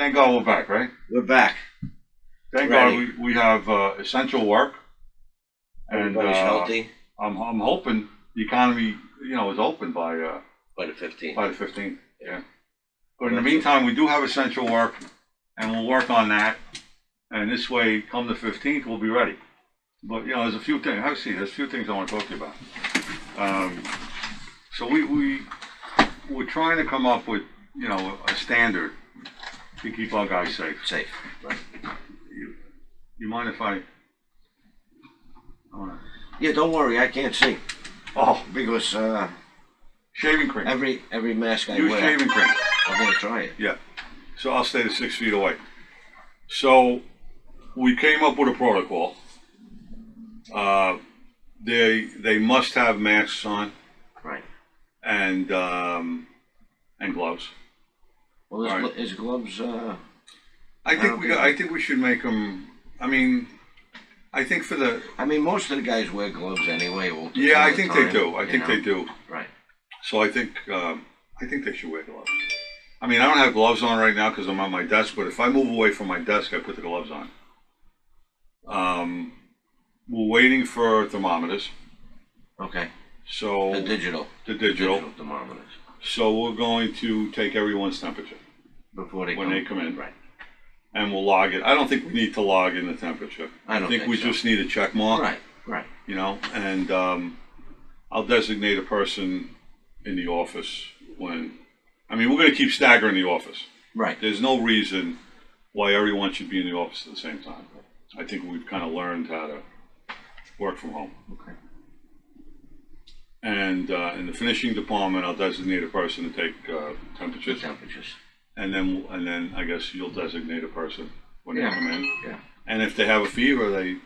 Thank God we're back, right? We're back. Thank Ready. God we have essential work. Everybody's healthy I'm hoping the economy, is open by by the 15th. By the 15th. Yeah. But in the meantime, we do have essential work, and we'll work on that. And this way, come the 15th, we'll be ready. But there's a few things. There's a few things I want to talk to you about. So we're trying to come up with a standard to keep our guys safe. Safe, right? You mind if I? Yeah, don't worry, I can't see. Oh, because shaving cream. Every mask I Use wear. shaving cream. I'm gonna try it. Yeah. So I'll stay to 6 feet away. So we came up with a protocol. They must have masks on. Right. And gloves. Well, is gloves. I think we should make them. I mean, I think for the. I mean, most of the guys wear gloves anyway. Yeah, I think they do. I think they do. Right. So I think they should wear gloves. I mean, I don't have gloves on right now because I'm on my desk. But if I move away from my desk, I put the gloves on. We're waiting for thermometers. Okay. So the digital thermometers. So we're going to take everyone's temperature before they come in. Right. And we'll log it. I don't think we need to log in the temperature. I don't think we so. just need a check mark. Right. And I'll designate a person in the office we're going to keep staggering the office. Right. There's no reason why everyone should be in the office at the same time. I think we've kind of learned how to work from home. Okay. And in the finishing department, I'll designate a person to take temperatures. And then I guess you'll designate a person when they come in. Yeah. And if they have a fever, they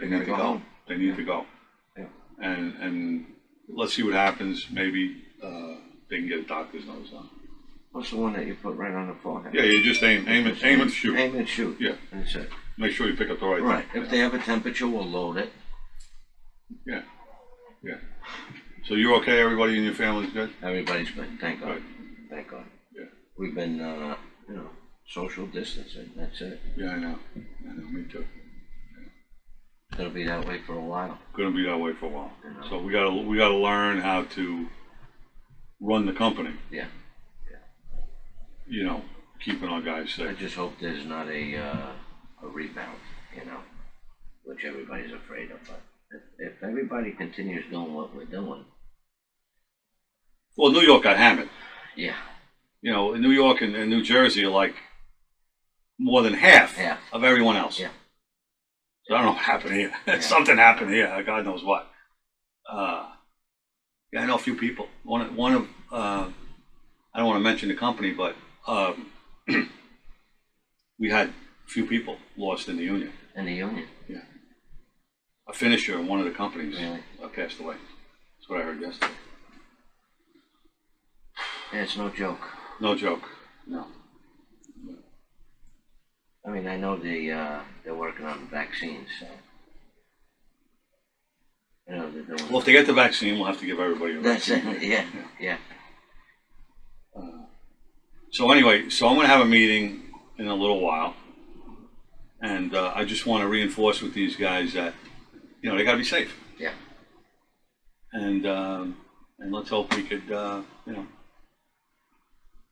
need to go home. They need to go. Yeah. And let's see what happens. Maybe they can get a doctor's notice on. What's the one that you put right on the forehead? Yeah, you just aim and shoot. Aim and shoot. Yeah. That's it. Make sure you pick up the right Right. thing. If they have a temperature, we'll load it. Yeah. Yeah. So you're okay? Everybody in your family's good? Everybody's good. Thank God. Good. Thank God. Yeah. We've been, social distancing. That's it. Yeah, I know. Me too. It's gonna be that way for a while. Going to be that way for a while. So we gotta learn how to run the company. Yeah. Keeping our guys safe. I just hope there's not a rebound, which everybody's afraid of. But if everybody continues doing what we're doing. Well, New York got hammered. Yeah. In New York and New Jersey are like more than half of everyone else. Yeah. So I don't know what happened here. Something happened here. God knows what. I know a few people. One of I don't want to mention the company, but we had a few people lost in the union. In the union? Yeah. A finisher in one of the companies Really? Passed away. That's what I heard yesterday. Yeah, it's no joke. No joke. No. I mean, I know they're working on vaccines, so. They're doing. Well, if they get the vaccine, we'll have to give everybody a vaccine. That's it. Yeah. So anyway, I'm going to have a meeting in a little while, and I just want to reinforce with these guys that they got to be safe. Yeah. And let's hope we could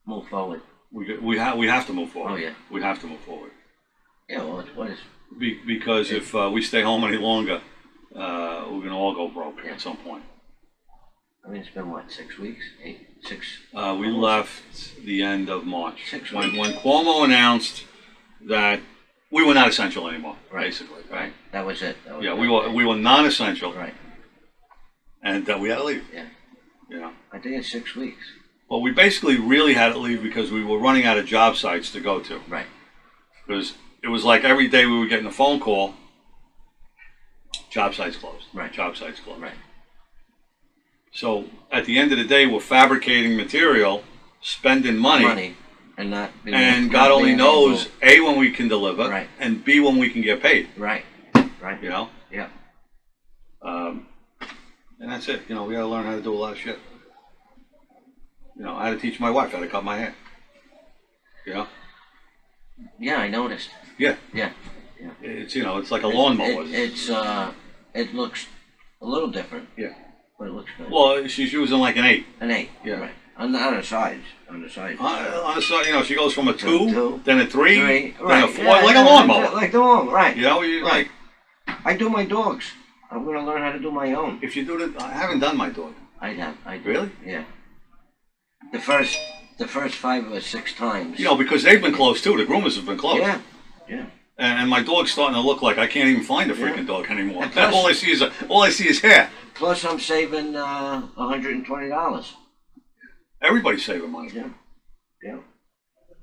move forward. We have to move forward. Oh yeah. We have to move forward. Yeah. Well, what is? Because if we stay home any longer, we're going to all go broke at some point. I mean, it's been what, 6 weeks? 6? We left the end of March. 6 when weeks. Cuomo announced that we were not essential anymore, basically. Right. That was it. We were non-essential. Right. And we had to leave. Yeah. I think it's 6 weeks. Well, we basically really had to leave because we were running out of job sites to go to. Right. Because it was like every day we were getting a phone call. Job sites closed. Right. Job sites closed. Right. So at the end of the day, we're fabricating material, spending money, and God only knows A, when we can deliver, right, and B, when we can get paid. Right. Yeah. And that's it. We got to learn how to do a lot of shit. I had to teach my wife how to cut my hair. Yeah, I noticed. Yeah. Yeah. It's, it's like a lawnmower. It looks a little different. Yeah. But it looks good. Well, she's using like an 8. An 8. Yeah. Right. On the sides. On the sides. On the side, she goes from a 2, Two, then a 3, right. then a 4, like a lawnmower. Like the lawnmower, right. Like, I do my dogs. I'm gonna learn how to do my own. if you do it, I haven't done my dog. I do. Really? Yeah. The first 5 or 6 times. Because they've been closed too. The groomers have been closed. Yeah. Yeah. And my dog's starting to look like I can't even find a freaking dog anymore. And plus- all I see is hair. Plus, I'm saving $120. Everybody's saving money. Yeah. Yeah.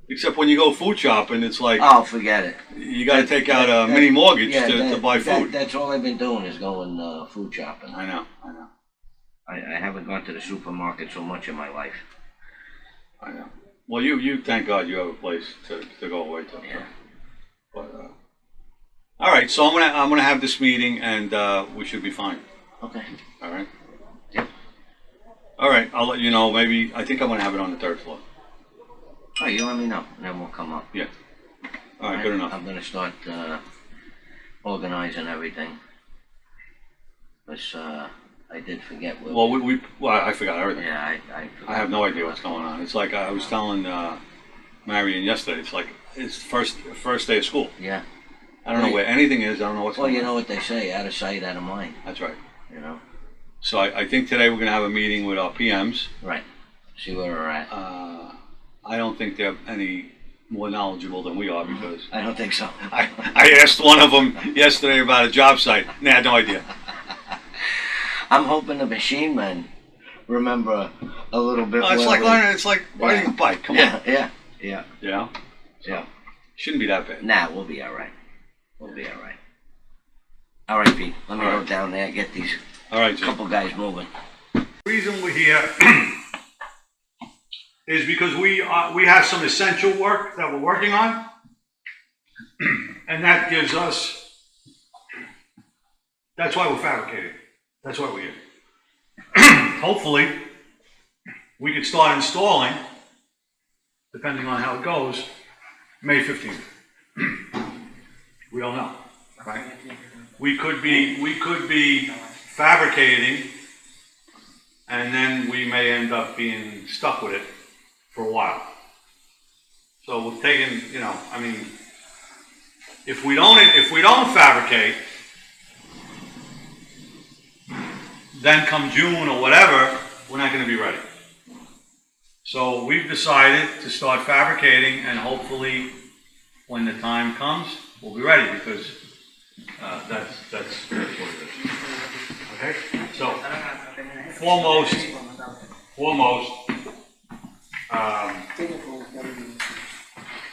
Except when you go food shopping, it's like Oh, forget it. you got to take out a mini mortgage to buy food. That's all I've been doing is going food shopping. I know. I haven't gone to the supermarket so much in my life. I know. Well, you thank God you have a place to go away to. Yeah. But all right, so I'm gonna have this meeting and we should be fine. Okay. All right. Yep. All right, I'll let you know. Maybe I think I'm gonna have it on the 3rd floor. All right, you let me know, and then we'll come up. Yeah. All right, good enough. I'm gonna start organizing everything. Because I did forget. Well, I forgot everything. Yeah, I have no idea what's going on. It's like I was telling Marion yesterday. It's like it's first day of school. Yeah. I don't know where anything is. I don't know what's going on. Well, you know what they say, out of sight, out of mind. That's right. So I think today we're going to have a meeting with our PMs. Right. See where we're at. I don't think they're any more knowledgeable than we are because I don't think so. I asked one of them yesterday about a job site. Nah, no idea. I'm hoping the machine men remember a little bit. It's like learning. It's like riding a bike. Come on. Yeah. Yeah. Yeah. Shouldn't be that bad. Nah, we'll be all right. All right, Pete. Let me go down there and get these couple guys moving. The reason we're here is because we have some essential work that we're working on, and that gives us. That's why we're fabricating. That's why we're here. Hopefully, we can start installing, depending on how it goes, May 15th. We don't know, right? We could be fabricating, and then we may end up being stuck with it for a while. So we're taking, if we don't fabricate, then come June or whatever, we're not going to be ready. So we've decided to start fabricating, and hopefully, when the time comes, we'll be ready because that's what it is. Okay. So foremost,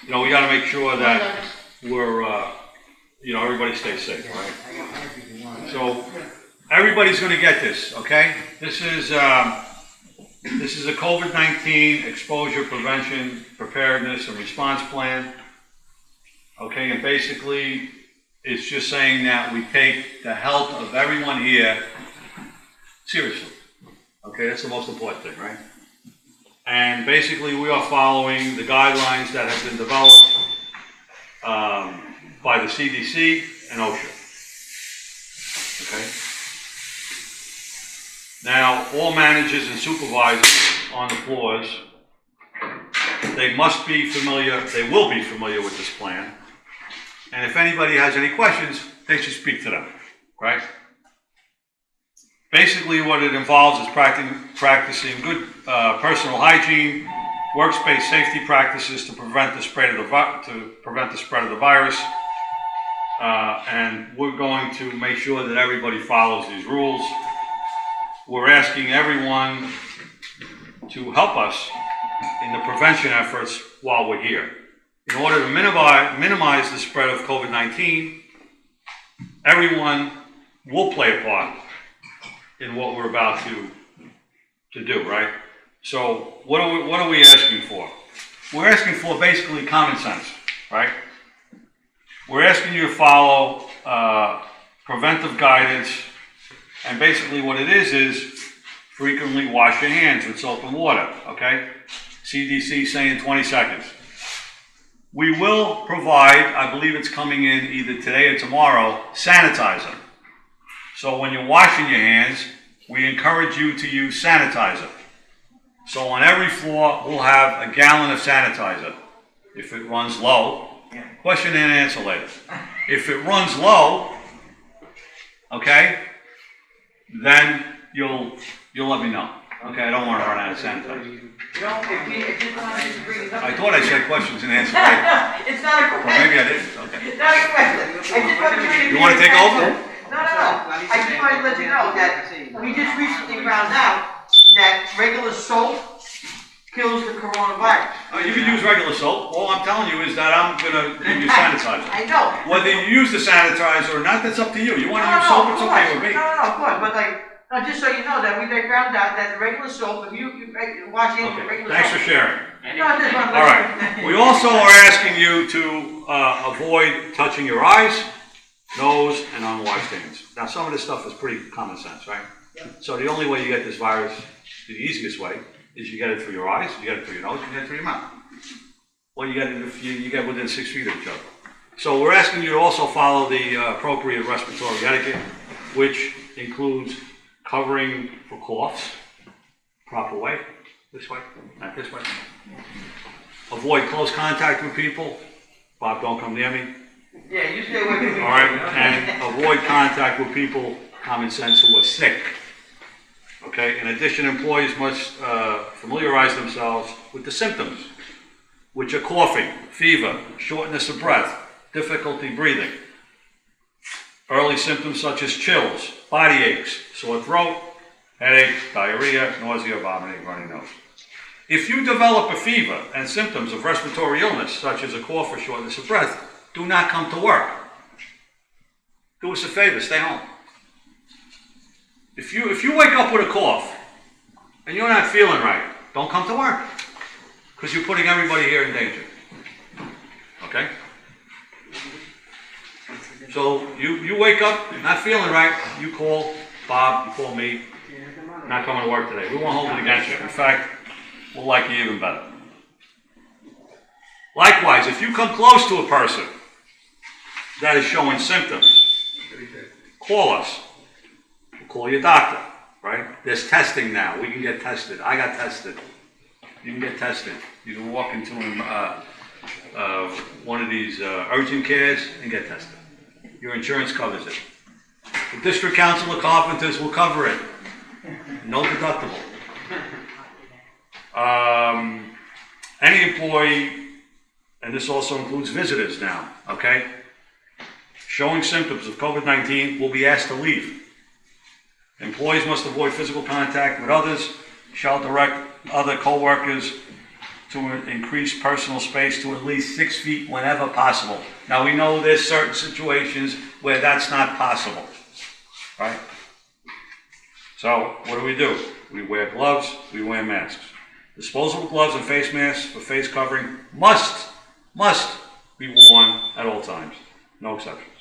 we got to make sure that we're, everybody stays safe, right? So everybody's going to get this, okay? This is a COVID-19 exposure prevention, preparedness, and response plan. Okay, and basically, it's just saying that we take the health of everyone here seriously. Okay, that's the most important thing, right? And basically, we are following the guidelines that have been developed by the CDC and OSHA. Okay? Now, all managers and supervisors on the floors, they will be familiar with this plan. And if anybody has any questions, they should speak to them, right? Basically, what it involves is practicing good personal hygiene, workspace safety practices to prevent the spread of the virus. And we're going to make sure that everybody follows these rules. We're asking everyone to help us in the prevention efforts while we're here. In order to minimize the spread of COVID-19, everyone will play a part in what we're about to do, right? So what are we asking for? We're asking for basically common sense, right? We're asking you to follow preventive guidance, and basically what it is frequently wash your hands with soap and water, okay? CDC saying 20 seconds. We will provide, I believe it's coming in either today or tomorrow, sanitizer. So when you're washing your hands, we encourage you to use sanitizer. So on every floor, we'll have a gallon of sanitizer. If it runs low, question and answer later. If it runs low, okay, then you'll let me know. Okay, I don't want to run out of sanitizer. You know, if you wanted to bring it up. I thought I said questions and answers later. It's not a Well, question. maybe I didn't, okay. It's not a question. I just wanted to. You want to take over? No. I just wanted to let you know that we just recently found out that regular soap kills the coronavirus. You can use regular soap. All I'm telling you is that I'm gonna give you sanitizer. I know. Whether you use the sanitizer or not, that's up to you. You want to use soap, it's okay with me. No, of course, but like, just so you know that we found out that the regular soap, if you wash hands with Okay, regular soap. thanks for sharing. No, I just wanted to let you know. All right, we also are asking you to avoid touching your eyes, nose, and unwashed hands. Now, some of this stuff is pretty common sense, right? So the only way you get this virus, the easiest way, is you get it through your eyes, you get it through your nose, you get it through your mouth. Or you get it if you get within 6 feet of each other. So we're asking you to also follow the appropriate respiratory etiquette, which includes covering for coughs, proper way, this way, not this way. Avoid close contact with people. Bob, don't come near me. Yeah, you stay away from me. All right, and avoid contact with people, common sense, who are sick. Okay, in addition, employees must familiarize themselves with the symptoms, which are coughing, fever, shortness of breath, difficulty breathing. Early symptoms such as chills, body aches, sore throat, headache, diarrhea, nausea, vomiting, runny nose. If you develop a fever and symptoms of respiratory illness, such as a cough or shortness of breath, do not come to work. Do us a favor, stay home. If you wake up with a cough and you're not feeling right, don't come to work, because you're putting everybody here in danger. Okay? So you wake up not feeling right, you call Bob, you call me, not coming to work today. We won't hold it against you. In fact, we'll like you even better. Likewise, if you come close to a person that is showing symptoms, call us. We'll call your doctor, right? There's testing now. We can get tested. I got tested. You can get tested. You can walk into one of these urgent cares and get tested. Your insurance covers it. The District Council of Carpenters will cover it. No deductible. Any employee, and this also includes visitors now, okay, showing symptoms of COVID-19 will be asked to leave. Employees must avoid physical contact with others, shall direct other co-workers to increase personal space to at least 6 feet whenever possible. Now, we know there's certain situations where that's not possible, right? So, what do? We wear gloves, we wear masks. Disposable gloves and face masks for face covering must be worn at all times, no exceptions.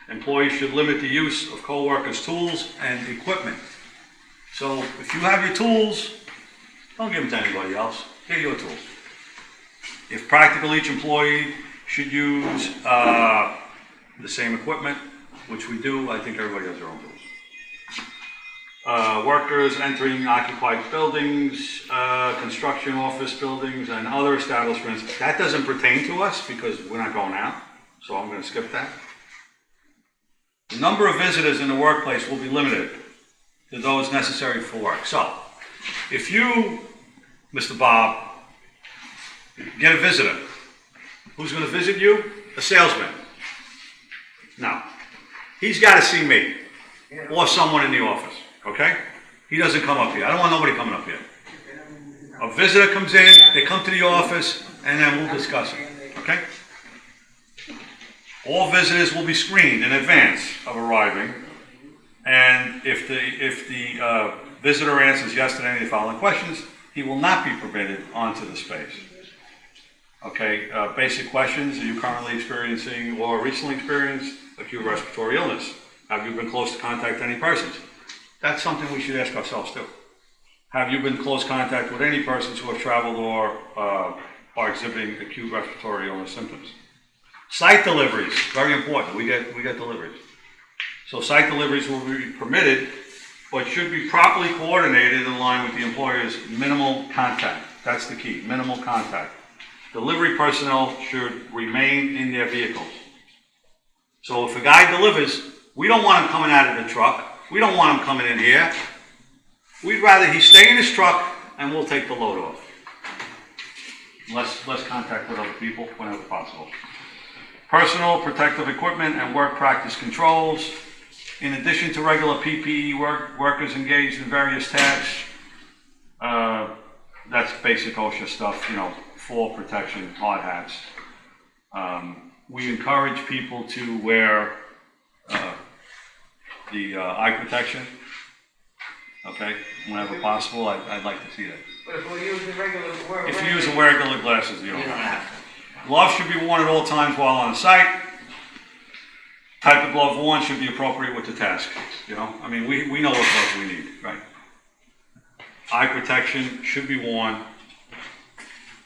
Employees should limit the use of co-workers' tools and equipment. So, if you have your tools, don't give them to anybody else. Get your tools. If practical, each employee should use the same equipment, which we do. I think everybody has their own tools. Workers entering occupied buildings, construction office buildings, and other establishments. That doesn't pertain to us because we're not going out, so I'm going to skip that. The number of visitors in the workplace will be limited to those necessary for work. So, if you, Mr. Bob, get a visitor, who's going to visit you? A salesman. No. He's got to see me or someone in the office, okay? He doesn't come up here. I don't want nobody coming up here. A visitor comes in, they come to the office, and then we'll discuss it, okay? All visitors will be screened in advance of arriving, and if the visitor answers yes to any of the following questions, he will not be permitted onto the space. Okay, basic questions: are you currently experiencing or recently experienced acute respiratory illness? Have you been close to contact any persons? That's something we should ask ourselves too. Have you been in close contact with any persons who have traveled or are exhibiting acute respiratory illness symptoms. Site deliveries, very important, we get deliveries. So site deliveries will be permitted, but should be properly coordinated in line with the employer's minimal contact. That's the key, minimal contact. Delivery personnel should remain in their vehicles. So if a guy delivers, we don't want him coming out of the truck. We don't want him coming in here. We'd rather he stay in his truck and we'll take the load off. Less contact with other people whenever possible. Personal protective equipment and work practice controls. In addition to regular PPE, workers engaged in various tasks. That's basic OSHA stuff, you know, fall protection, hard hats. We encourage people to wear the eye protection, okay, whenever possible. I'd like to see that. But if we use the regular, If you use the regular glasses, you You don't don't have have to. to. Gloves should be worn at all times while on site. Type of glove worn should be appropriate with the task, you know? I mean, we know what gloves we need, right? Eye protection should be worn.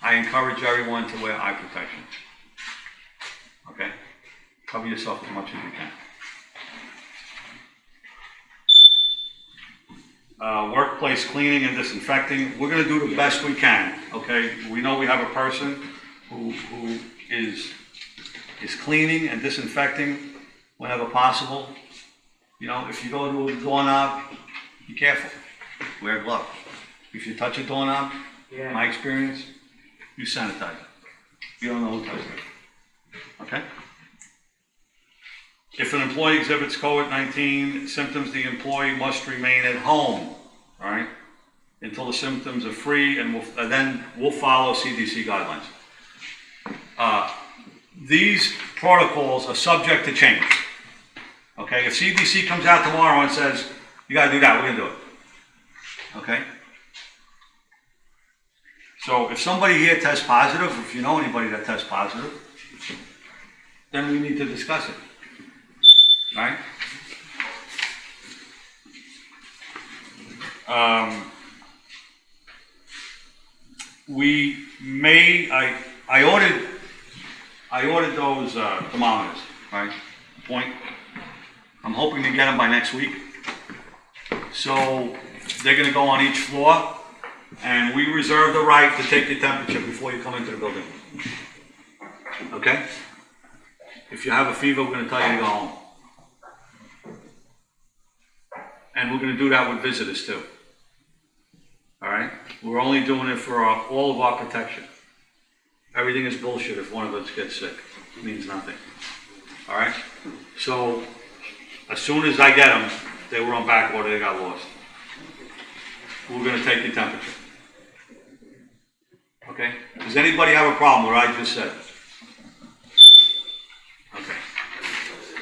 I encourage everyone to wear eye protection. Okay? Cover yourself as much as you can. Workplace cleaning and disinfecting. We're going to do the best we can, okay? We know we have a person who is cleaning and disinfecting whenever possible. You know, if you go to a doorknob, be careful. Wear gloves. If you touch a doorknob, my experience, you sanitize it. You don't know who touched it. Okay? If an employee exhibits COVID-19 symptoms, the employee must remain at home, all right, until the symptoms are free, and then we'll follow CDC guidelines. These protocols are subject to change. Okay, if CDC comes out tomorrow and says, you gotta do that, we're gonna do it. Okay? So if somebody here tests positive, if you know anybody that tests positive, then we need to discuss it. Right? We may, I ordered those thermometers, right? Point. I'm hoping to get them by next week. So they're gonna go on each floor, and we reserve the right to take your temperature before you come into the building. Okay? If you have a fever, we're gonna tell you to go home. And we're gonna do that with visitors too. All right? We're only doing it for all of our protection. Everything is bullshit if one of us gets sick. It means nothing. All right? So, as soon as I get them, they were on back order, they got lost. We're gonna take your temperature. Okay? Does anybody have a problem with what I just said? Okay.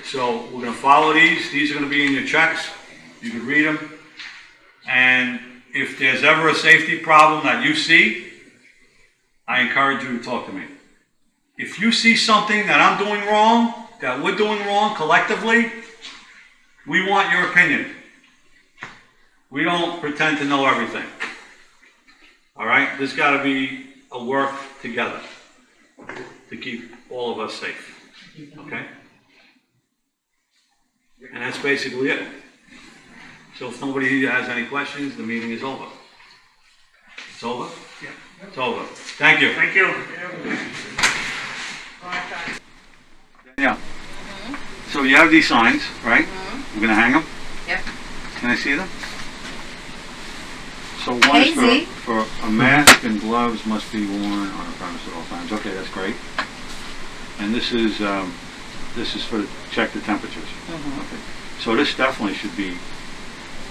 So, we're gonna follow these. These are gonna be in your checks. You can read them. And if there's ever a safety problem that you see, I encourage you to talk to me. If you see something that I'm doing wrong, that we're doing wrong collectively, we want your opinion. We don't pretend to know everything. All right? There's got to be a work together to keep all of us safe. Okay? And that's basically it. So if nobody has any questions, the meeting is over. It's over? Yeah. It's over. Thank you. Thank you. Yeah. So you have these signs, right? We're gonna hang them? Yep. Can I see them? So one is Hazy. for a mask and gloves must be worn on the premise at all times. Okay, that's great. And this is for to check the temperatures. Okay. So this definitely should be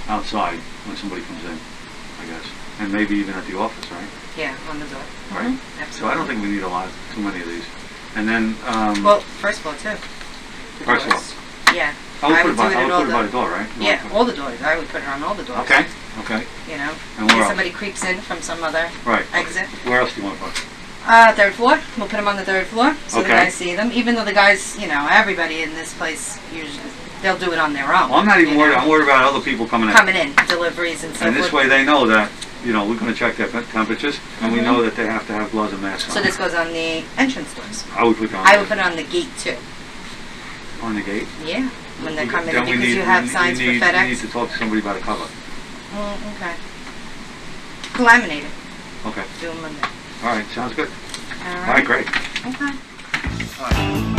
outside when somebody comes in, I guess. And maybe even at the office, right? Yeah, on the door. Right. Absolutely. So I don't think we need too many of these. And then, Well, first floor too. The First floor. doors. Yeah. I would I put would it by, do it I at would all put it by the- the door, right? Yeah, all the doors. I would put her on all the doors. Okay, okay. You know, And if where else? somebody creeps in from some other Right. exit. Where else do you want to put? Third floor. We'll put them on the third floor so the Okay. guys see them. Even though the guys, you know, everybody in this place usually they'll do it on their own. Well, I'm not even you worried. know. I'm worried about other people coming in. Coming in, deliveries and so And this forth. way they know that, you know, we're going to check their temperatures. and we know that they have to have gloves and masks on. So this goes on the entrance doors. I would put that on. I would put it on the gate too. On the gate? Yeah, when they're coming in, Then we because need- you have we signs for need- We need FedEx. to talk to somebody about a cover. Okay. Laminate it. Okay, Do them Monday. all right, sounds good. All All right, great. Okay. All right.